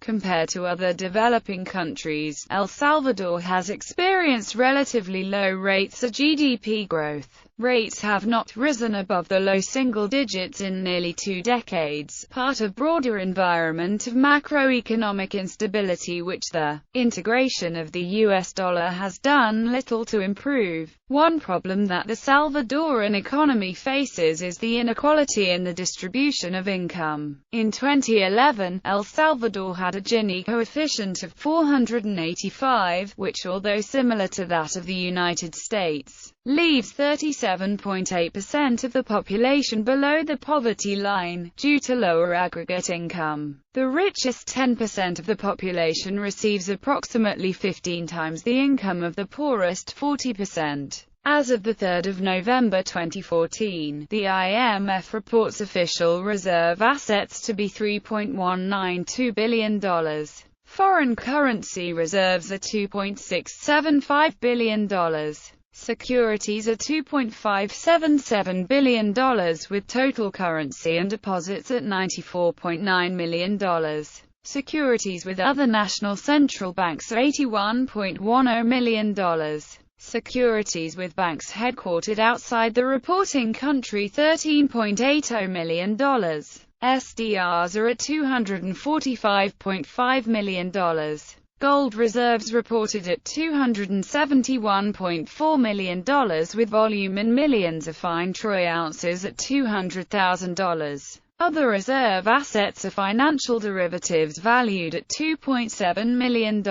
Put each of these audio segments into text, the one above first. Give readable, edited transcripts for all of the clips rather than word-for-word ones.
Compared to other developing countries, El Salvador has experienced relatively low rates of GDP growth. Rates have not risen above the low single digits in nearly 2 decades, part of broader environment of macroeconomic instability which the integration of the US dollar has done little to improve. One problem that the Salvadoran economy faces is the inequality in the distribution of income. In 2011, El Salvador had a Gini coefficient of 485, which, although similar to that of the United States, leaves 37.8% of the population below the poverty line, due to lower aggregate income. The richest 10% of the population receives approximately 15 times the income of the poorest 40%. As of 3 November 2014, the IMF reports official reserve assets to be $3.192 billion. Foreign currency reserves are $2.675 billion. Securities are $2.577 billion, with total currency and deposits at $94.9 million. Securities with other national central banks are $81.10 million. Securities with banks headquartered outside the reporting country $13.80 million. SDRs are at $245.5 million. Gold reserves reported at $271.4 million, with volume in millions of fine troy ounces at $200,000. Other reserve assets are financial derivatives valued at $2.7 million.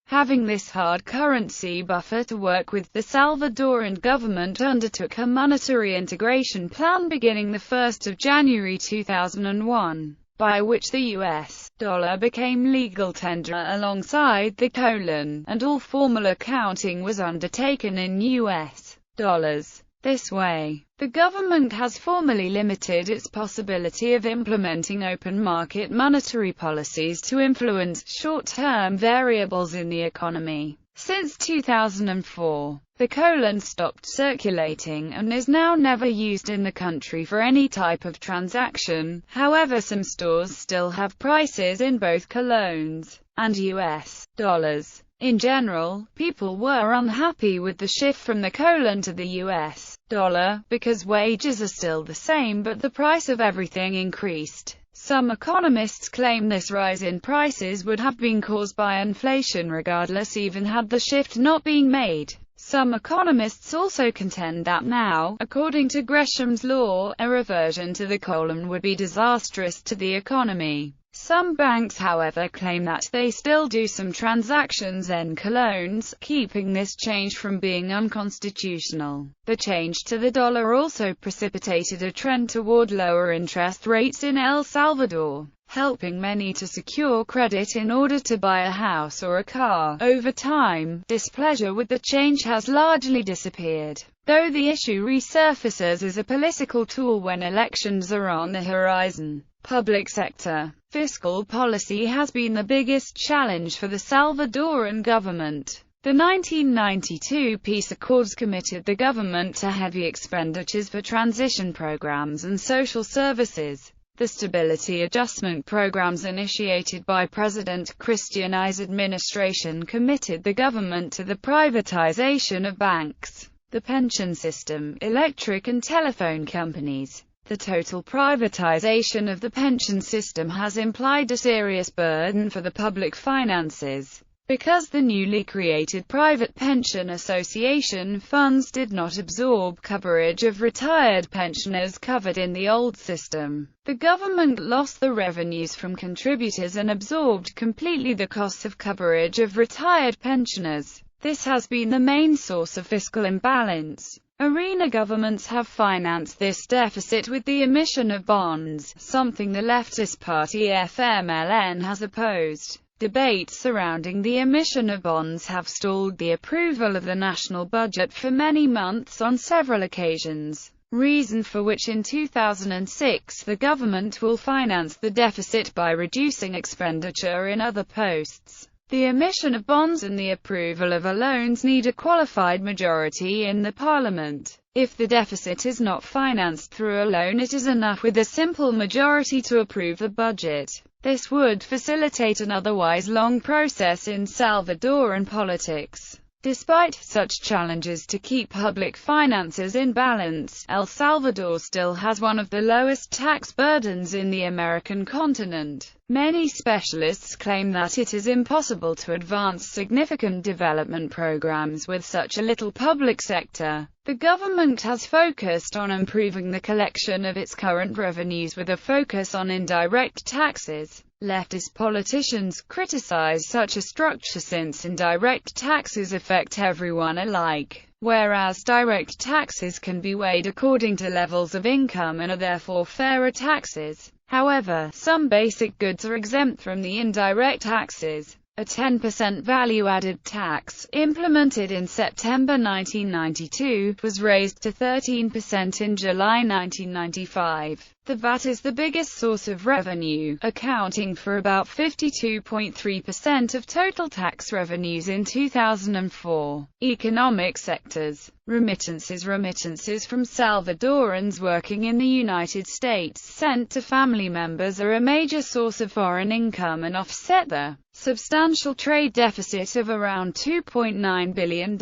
Having this hard currency buffer to work with, the Salvadoran government undertook a monetary integration plan beginning 1 January 2001, by which the US dollar became legal tender alongside the colon, and all formal accounting was undertaken in US dollars. This way, the government has formally limited its possibility of implementing open market monetary policies to influence short-term variables in the economy. Since 2004, the colon stopped circulating and is now never used in the country for any type of transaction. However, some stores still have prices in both colones and US dollars. In general, people were unhappy with the shift from the colon to the US dollar, because wages are still the same but the price of everything increased. Some economists claim this rise in prices would have been caused by inflation regardless, even had the shift not been made. Some economists also contend that now, according to Gresham's law, a reversion to the colon would be disastrous to the economy. Some banks, however, claim that they still do some transactions in colones, keeping this change from being unconstitutional. The change to the dollar also precipitated a trend toward lower interest rates in El Salvador, helping many to secure credit in order to buy a house or a car. Over time, displeasure with the change has largely disappeared, though the issue resurfaces as a political tool when elections are on the horizon. Public sector fiscal policy has been the biggest challenge for the Salvadoran government. The 1992 peace accords committed the government to heavy expenditures for transition programs and social services. The stability adjustment programs initiated by President Cristiano's administration committed the government to the privatization of banks, the pension system, electric and telephone companies. The total privatization of the pension system has implied a serious burden for the public finances, because the newly created private pension association funds did not absorb coverage of retired pensioners covered in the old system. The government lost the revenues from contributors and absorbed completely the costs of coverage of retired pensioners. This has been the main source of fiscal imbalance. Arena governments have financed this deficit with the emission of bonds, something the leftist party FMLN has opposed. Debates surrounding the emission of bonds have stalled the approval of the national budget for many months on several occasions, reason for which in 2006 the government will finance the deficit by reducing expenditure in other posts. The emission of bonds and the approval of loans need a qualified majority in the parliament. If the deficit is not financed through a loan, it is enough with a simple majority to approve the budget. This would facilitate an otherwise long process in Salvadoran politics. Despite such challenges to keep public finances in balance, El Salvador still has one of the lowest tax burdens in the American continent. Many specialists claim that it is impossible to advance significant development programs with such a little public sector. The government has focused on improving the collection of its current revenues with a focus on indirect taxes. Leftist politicians criticize such a structure since indirect taxes affect everyone alike, whereas direct taxes can be weighed according to levels of income and are therefore fairer taxes. However, some basic goods are exempt from the indirect taxes. A 10% value-added tax, implemented in September 1992, was raised to 13% in July 1995. The VAT is the biggest source of revenue, accounting for about 52.3% of total tax revenues in 2004. Economic sectors. Remittances from Salvadorans working in the United States sent to family members are a major source of foreign income and offset the substantial trade deficit of around $2.9 billion.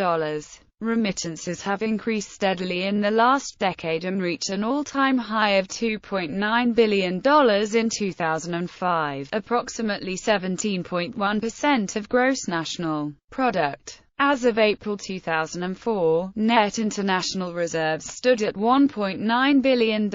Remittances have increased steadily in the last decade and reached an all-time high of $2.9 billion in 2005, approximately 17.1% of gross national product. As of April 2004, net international reserves stood at $1.9 billion.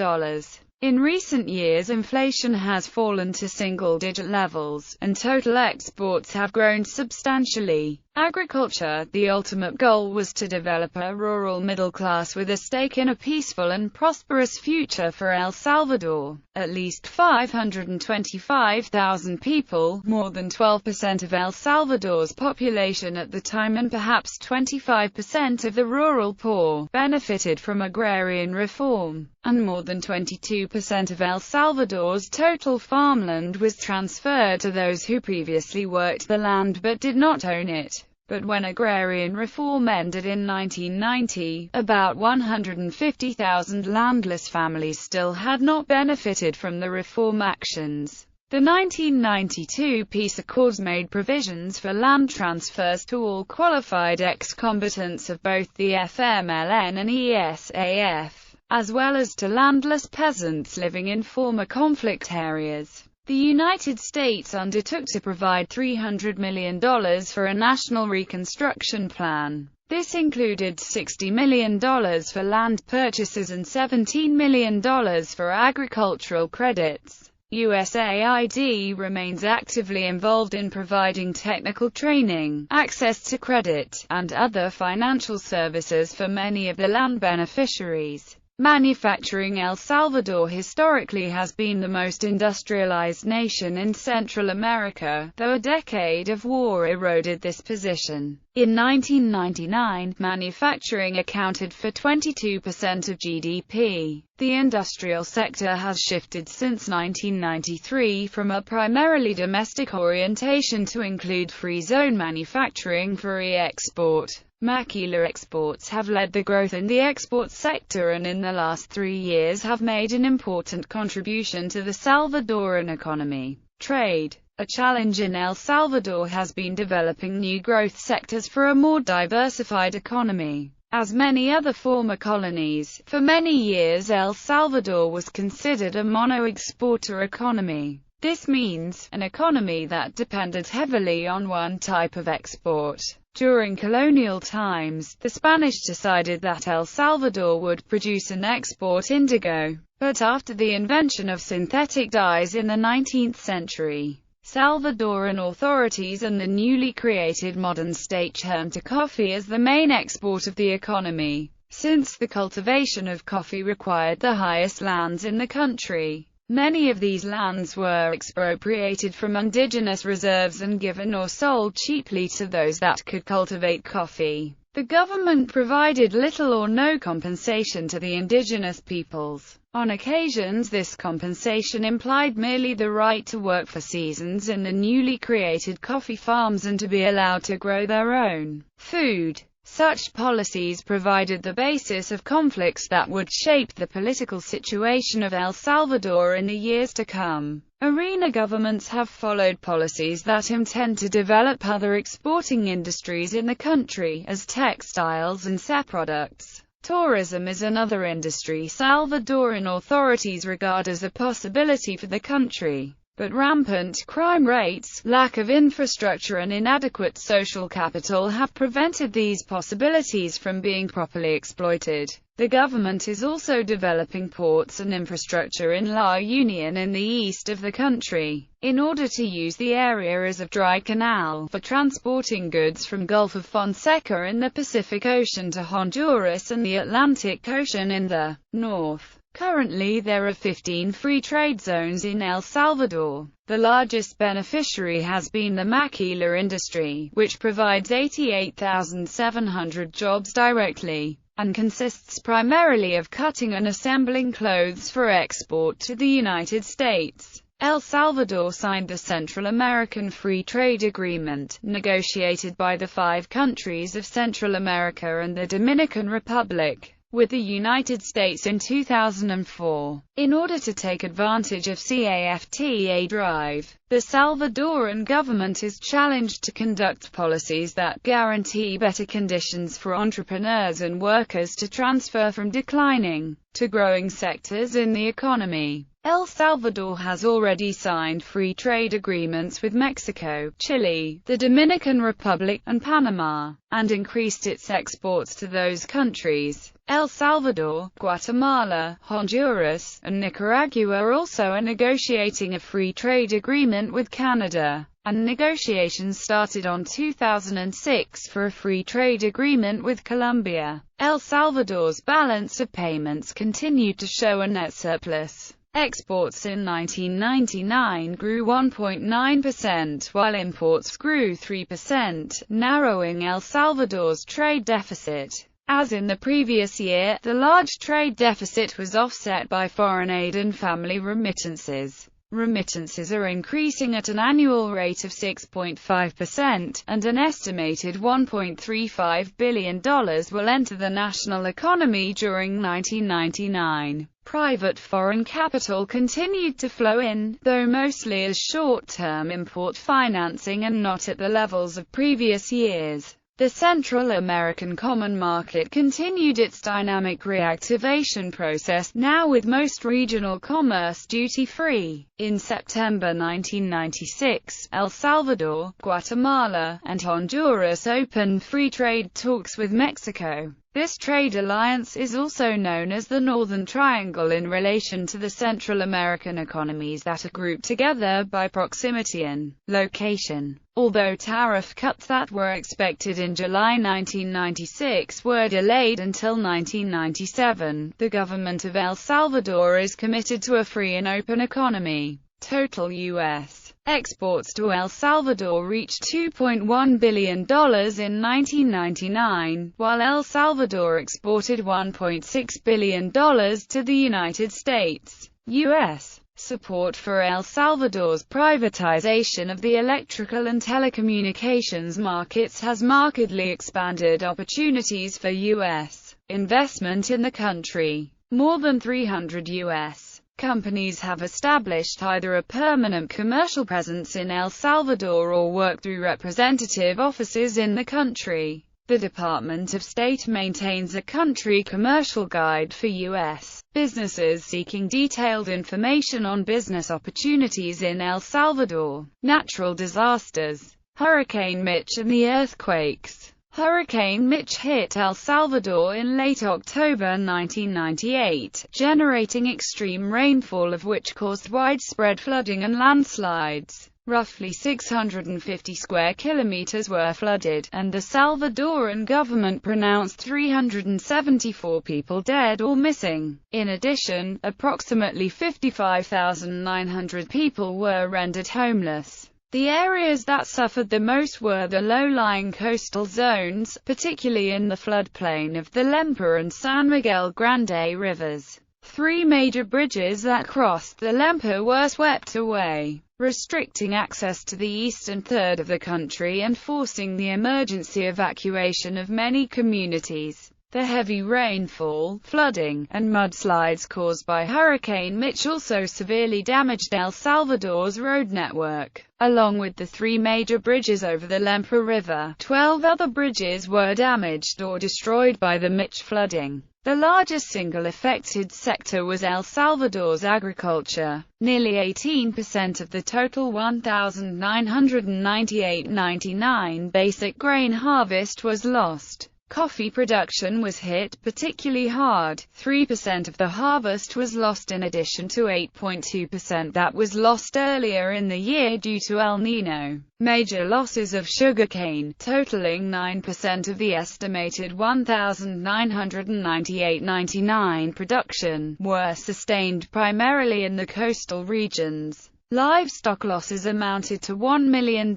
In recent years, inflation has fallen to single-digit levels, and total exports have grown substantially. Agriculture. The ultimate goal was to develop a rural middle class with a stake in a peaceful and prosperous future for El Salvador. At least 525,000 people, more than 12% of El Salvador's population at the time and perhaps 25% of the rural poor, benefited from agrarian reform, and more than 22% of El Salvador's total farmland was transferred to those who previously worked the land but did not own it. But when agrarian reform ended in 1990, about 150,000 landless families still had not benefited from the reform actions. The 1992 peace accords made provisions for land transfers to all qualified ex-combatants of both the FMLN and ESAF, as well as to landless peasants living in former conflict areas. The United States undertook to provide $300 million for a national reconstruction plan. This included $60 million for land purchases and $17 million for agricultural credits. USAID remains actively involved in providing technical training, access to credit, and other financial services for many of the land beneficiaries. Manufacturing. El Salvador historically has been the most industrialized nation in Central America, though a decade of war eroded this position. In 1999, manufacturing accounted for 22% of GDP. The industrial sector has shifted since 1993 from a primarily domestic orientation to include free zone manufacturing for re-export. Maquila exports have led the growth in the export sector and in the last 3 years have made an important contribution to the Salvadoran economy. Trade. A challenge in El Salvador has been developing new growth sectors for a more diversified economy. As many other former colonies, for many years El Salvador was considered a mono-exporter economy. This means an economy that depended heavily on one type of export. During colonial times, the Spanish decided that El Salvador would produce and export indigo. But after the invention of synthetic dyes in the 19th century, Salvadoran authorities and the newly created modern state turned to coffee as the main export of the economy, since the cultivation of coffee required the highest lands in the country. Many of these lands were expropriated from indigenous reserves and given or sold cheaply to those that could cultivate coffee. The government provided little or no compensation to the indigenous peoples. On occasions, this compensation implied merely the right to work for seasons in the newly created coffee farms and to be allowed to grow their own food. Such policies provided the basis of conflicts that would shape the political situation of El Salvador in the years to come. Arena governments have followed policies that intend to develop other exporting industries in the country, as textiles and products. Tourism is another industry Salvadoran authorities regard as a possibility for the country. But rampant crime rates, lack of infrastructure and inadequate social capital have prevented these possibilities from being properly exploited. The government is also developing ports and infrastructure in La Union in the east of the country, in order to use the area as a dry canal for transporting goods from Gulf of Fonseca in the Pacific Ocean to Honduras and the Atlantic Ocean in the north. Currently there are 15 free trade zones in El Salvador. The largest beneficiary has been the maquila industry, which provides 88,700 jobs directly, and consists primarily of cutting and assembling clothes for export to the United States. El Salvador signed the Central American Free Trade Agreement, negotiated by the 5 countries of Central America and the Dominican Republic, with the United States in 2004. In order to take advantage of CAFTA drive, the Salvadoran government is challenged to conduct policies that guarantee better conditions for entrepreneurs and workers to transfer from declining to growing sectors in the economy. El Salvador has already signed free trade agreements with Mexico, Chile, the Dominican Republic, and Panama, and increased its exports to those countries. El Salvador, Guatemala, Honduras, and Nicaragua also are negotiating a free trade agreement with Canada, and negotiations started in 2006 for a free trade agreement with Colombia. El Salvador's balance of payments continued to show a net surplus. Exports in 1999 grew 1.9%, while imports grew 3%, narrowing El Salvador's trade deficit. As in the previous year, the large trade deficit was offset by foreign aid and family remittances. Remittances are increasing at an annual rate of 6.5%, and an estimated $1.35 billion will enter the national economy during 1999. Private foreign capital continued to flow in, though mostly as short-term import financing and not at the levels of previous years. The Central American Common Market continued its dynamic reactivation process, now with most regional commerce duty-free. In September 1996, El Salvador, Guatemala, and Honduras opened free trade talks with Mexico. This trade alliance is also known as the Northern Triangle in relation to the Central American economies that are grouped together by proximity and location. Although tariff cuts that were expected in July 1996 were delayed until 1997, the government of El Salvador is committed to a free and open economy. Total U.S. exports to El Salvador reached $2.1 billion in 1999, while El Salvador exported $1.6 billion to the United States. U.S. support for El Salvador's privatization of the electrical and telecommunications markets has markedly expanded opportunities for U.S. investment in the country. More than 300 U.S. companies have established either a permanent commercial presence in El Salvador or work through representative offices in the country. The Department of State maintains a country commercial guide for U.S. businesses seeking detailed information on business opportunities in El Salvador. Natural disasters. Hurricane Mitch and the earthquakes. Hurricane Mitch hit El Salvador in late October 1998, generating extreme rainfall of which caused widespread flooding and landslides. Roughly 650 square kilometers were flooded, and the Salvadoran government pronounced 374 people dead or missing. In addition, approximately 55,900 people were rendered homeless. The areas that suffered the most were the low-lying coastal zones, particularly in the floodplain of the Lempa and San Miguel Grande rivers. 3 major bridges that crossed the Lempa were swept away, restricting access to the eastern third of the country and forcing the emergency evacuation of many communities. The heavy rainfall, flooding, and mudslides caused by Hurricane Mitch also severely damaged El Salvador's road network. Along with the 3 major bridges over the Lempa River, 12 other bridges were damaged or destroyed by the Mitch flooding. The largest single affected sector was El Salvador's agriculture. Nearly 18% of the total 1,998.99 basic grain harvest was lost. Coffee production was hit particularly hard. 3% of the harvest was lost in addition to 8.2% that was lost earlier in the year due to El Nino. Major losses of sugarcane, totaling 9% of the estimated 1,998.99 production, were sustained primarily in the coastal regions. Livestock losses amounted to $1 million,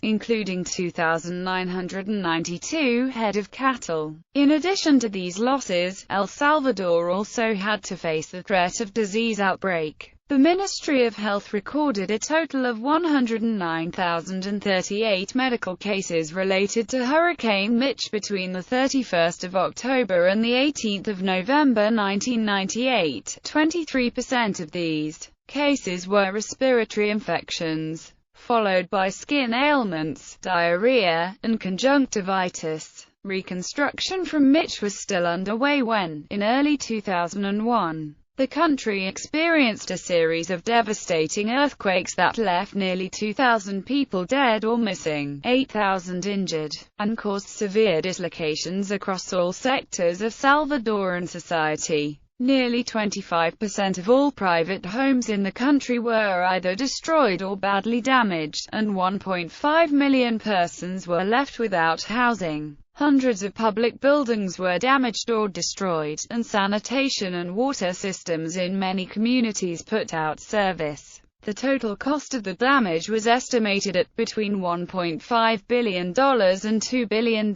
including 2,992 head of cattle. In addition to these losses, El Salvador also had to face the threat of disease outbreak. The Ministry of Health recorded a total of 109,038 medical cases related to Hurricane Mitch between the 31st of October and the 18th of November 1998. 23% of these cases were respiratory infections, followed by skin ailments, diarrhea, and conjunctivitis. Reconstruction from Mitch was still underway when, in early 2001, the country experienced a series of devastating earthquakes that left nearly 2,000 people dead or missing, 8,000 injured, and caused severe dislocations across all sectors of Salvadoran society. Nearly 25% of all private homes in the country were either destroyed or badly damaged, and 1.5 million persons were left without housing. Hundreds of public buildings were damaged or destroyed, and sanitation and water systems in many communities put out service. The total cost of the damage was estimated at between $1.5 billion and $2 billion.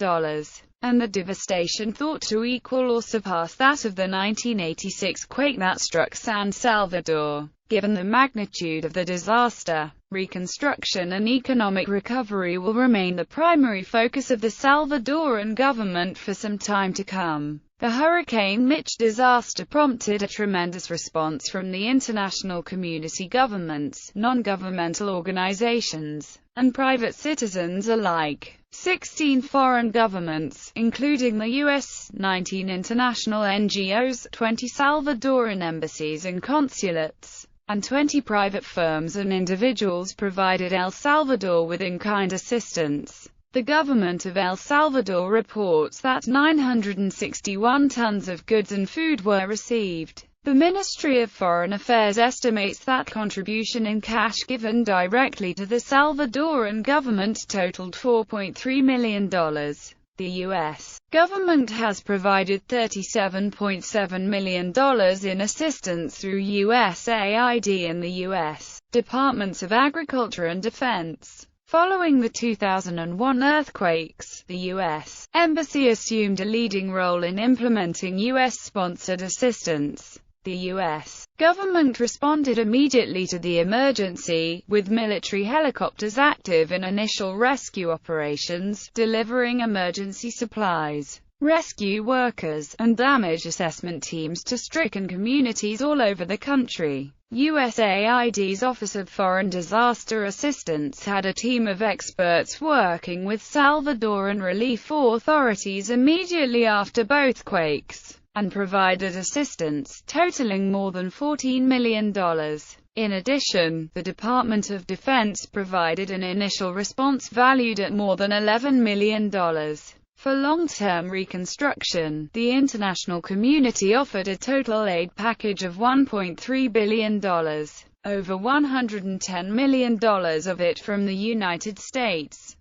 And the devastation thought to equal or surpass that of the 1986 quake that struck San Salvador. Given the magnitude of the disaster, reconstruction and economic recovery will remain the primary focus of the Salvadoran government for some time to come. The Hurricane Mitch disaster prompted a tremendous response from the international community, governments, non-governmental organizations, and private citizens alike. 16 foreign governments, including the U.S., 19 international NGOs, 20 Salvadoran embassies and consulates, and 20 private firms and individuals provided El Salvador with in-kind assistance. The government of El Salvador reports that 961 tons of goods and food were received. The Ministry of Foreign Affairs estimates that contribution in cash given directly to the Salvadoran government totaled $4.3 million. The U.S. government has provided $37.7 million in assistance through USAID and the U.S. Departments of Agriculture and Defense. Following the 2001 earthquakes, the U.S. Embassy assumed a leading role in implementing U.S.-sponsored assistance. The U.S. government responded immediately to the emergency, with military helicopters active in initial rescue operations, delivering emergency supplies, rescue workers, and damage assessment teams to stricken communities all over the country. USAID's Office of Foreign Disaster Assistance had a team of experts working with Salvadoran relief authorities immediately after both quakes, and provided assistance totaling more than $14 million. In addition, the Department of Defense provided an initial response valued at more than $11 million. For long-term reconstruction, the international community offered a total aid package of $1.3 billion, over $110 million of it from the United States.